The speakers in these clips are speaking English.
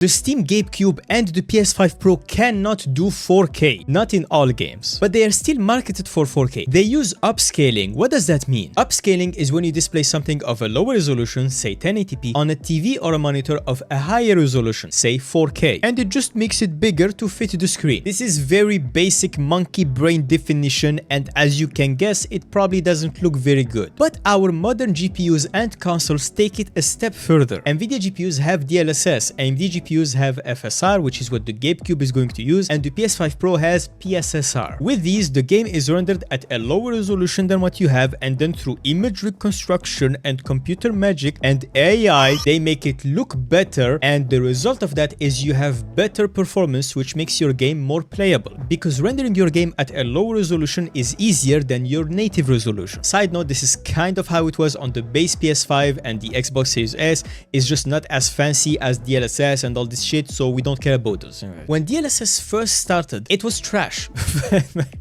The Steam GabeCube and the PS5 Pro cannot do 4K, not in all games, but they are still marketed for 4K. They use upscaling. What does that mean? Upscaling is when you display something of a lower resolution, say 1080p, on a TV or a monitor of a higher resolution, say 4K, and it just makes it bigger to fit the screen. This is very basic monkey brain definition, and as you can guess, it probably doesn't look very good. But our modern GPUs and consoles take it a step further. Nvidia GPUs have DLSS, AMD GPUs have FSR, which is what the GabeCube is going to use, and the PS5 Pro has PSSR. With these, the game is rendered at a lower resolution than what you have, and then through image reconstruction and computer magic and AI, they make it look better, and the result of that is you have better performance, which makes your game more playable, because rendering your game at a lower resolution is easier than your native resolution. Side note, this is kind of how it was on the base PS5, and the Xbox Series S is just not as fancy as DLSS and all this shit, so we don't care about those. Right. When DLSS first started, it was trash.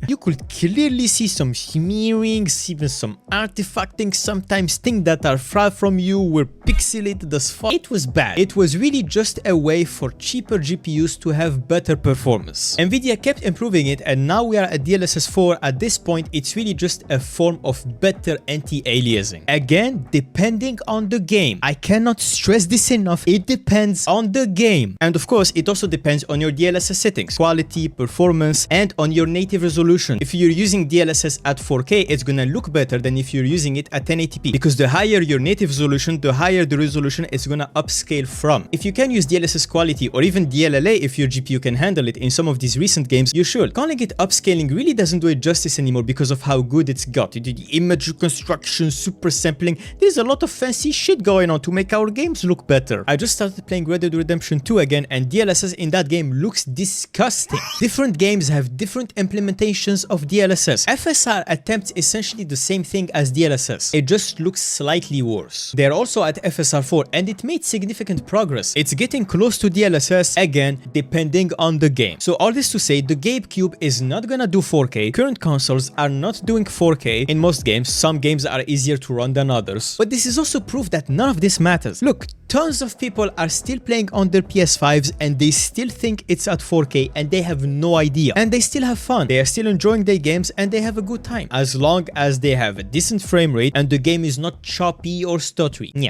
You could clearly see some smearing, even some artifacting, sometimes things that are far from you were pixelated as fuck. It was bad. It was really just a way for cheaper GPUs to have better performance. Nvidia kept improving it, and now we are at DLSS 4. At this point, it's really just a form of better anti-aliasing. Again, depending on the game. I cannot stress this enough. It depends on the game. And of course, it also depends on your DLSS settings, quality, performance, and on your native resolution. If you're using DLSS at 4K, it's gonna look better than if you're using it at 1080p, because the higher your native resolution, the higher the resolution it's gonna upscale from. If you can use DLSS quality or even DLLA if your GPU can handle it in some of these recent games, you should. Calling it upscaling really doesn't do it justice anymore because of how good it's got. The image reconstruction, super sampling, there's a lot of fancy shit going on to make our games look better. I just started playing Red Dead Redemption 2 again, and DLSS in that game looks disgusting. Different games have different implementations of DLSS. FSR attempts essentially the same thing as DLSS. It just looks slightly worse. They're also at FSR 4, and it made significant progress. It's getting close to DLSS again, depending on the game. So all this to say, the GabeCube is not gonna do 4K. Current consoles are not doing 4K in most games. Some games are easier to run than others. But this is also proof that none of this matters. Look, tons of people are still playing on their PS5s, and they still think it's at 4K, and they have no idea. And they still have fun. They are still enjoying their games, and they have a good time. As long as they have a decent frame rate and the game is not choppy or stuttery. Yeah.